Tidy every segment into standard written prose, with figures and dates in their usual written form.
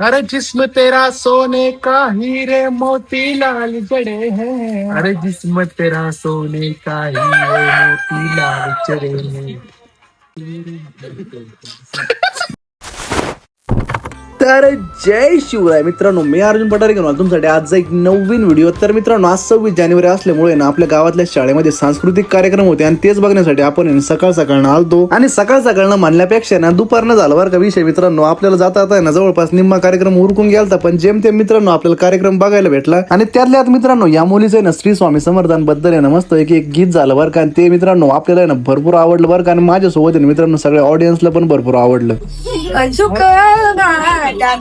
अरे जिस्म तेरा सोने का हीरे मोती लाल जड़े हैं। अरे जिस्म तेरा सोने का हीरे मोती लाल जड़े हैं। तर जय शिवराय मित्रांनो, मी अर्जुन पठारे घेऊन आलो तुमच्यासाठी आजचा एक नवीन व्हिडिओ. तर मित्रांनो, आज 26 जानेवारी असल्यामुळे ना आपल्या गावातल्या शाळेमध्ये सांस्कृतिक कार्यक्रम होते आणि तेच बघण्यासाठी आपण सकाळ सकाळ आलतो. आणि सकाळ सकाळ म्हणल्यापेक्षा ना दुपारनं झालं बरं का विषय मित्रांनो. आपल्याला जाता आता ना जवळपास निम्मा कार्यक्रम उरकून गेलता, पण जेमतेम मित्रांनो आपल्याला कार्यक्रम बघायला भेटला. आणि त्यातल्या मित्रांनो या मुलीचं ना श्री स्वामी समर्थांबद्दल आहे ना मस्त एक गीत झालं बरं का. आणि ते मित्रांनो आपल्याला ना भरपूर आवडलं बरं का. आणि माझ्यासोबत मित्रांनो सगळ्या ऑडियन्सला पण भरपूर आवडलं.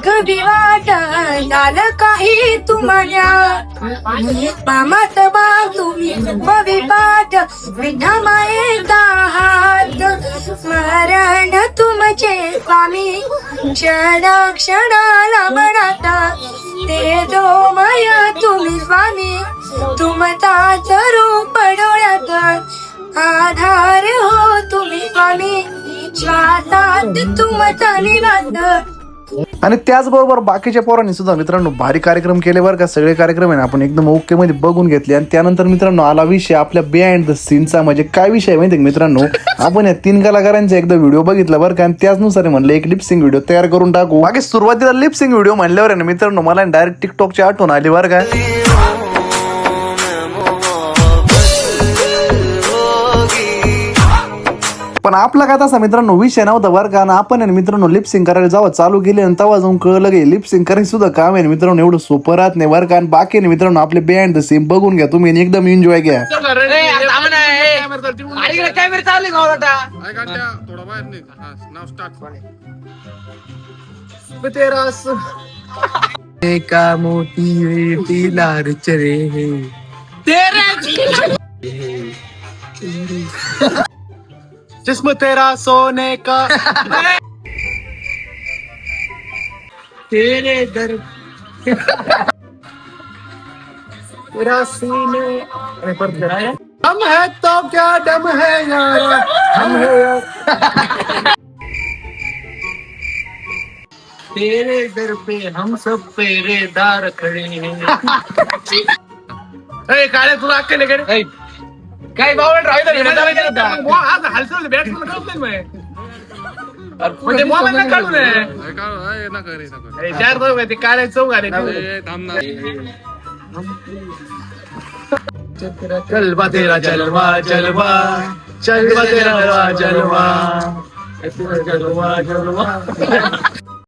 कधी वाट झालं काही तुम्हाला मामात बा तुम्ही बवी पाठ विठा मायेचा हात स्मरण तुमचे स्वामी क्षण क्षणाला म्हणता ते जो माय तुम्ही स्वामी तुमचाच रूप डोळ्यात आधार हो तुम्ही स्वामी श्वासात तुमचा निवास. आणि त्याचबरोबर बाकीच्या पोरांनी सुद्धा मित्रांनो भारी कार्यक्रम केले बरं का. सगळे कार्यक्रम आहे ना आपण एकदम ओके मध्ये बघून घेतले. आणि त्यानंतर मित्रांनो आला विषय आपल्या बिहाइंड द सीनचा. म्हणजे काय विषय माहिती मित्रांनो, आपण या 3 कलाकारांचा एकदा व्हिडिओ बघितला बरं का. आणि त्याचनुसार म्हणलं एक लिपसिंग व्हिडिओ तयार करून टाकू. बाकी सुरुवातीला लिपसिंग व्हिडिओ म्हणल्यावर ना मित्रांनो मला डायरेक्ट टिकटॉकची आठवण आली बरं का. पण आपला काय तसा मित्रांनो विषय नव्हता बरं का. आपण मित्रांनो लिपसिंग करायला जेव्हा चालू केले आणि तेव्हा जाऊन कळलं की लिपसिंग करायचं सुद्धा काम आहे मित्रांनो एवढं सोपं राहत नाही बरं का. आणि बाकी मित्रांनो आपले बिहाइंड द सीन बघून घ्या तुम्ही, एकदम एन्जॉय घ्या. का मोती लाल चरे हैं जिस्म तेरा सोने का तेरे दर तेरा सीने हम है तो क्या दम है यारा हम है तेरे दर पे हम सब पेरेदार खड़े हैं. काळे तुला अक्कल आहे का रे? काय बावळ हालचाल बॅट्समन करत नाही म्हणजे मोबाईल काढू नये चार ते काळे चौक आले. चलवा तेरा जलवा जलवा चलवा तेरा जलवा जलवा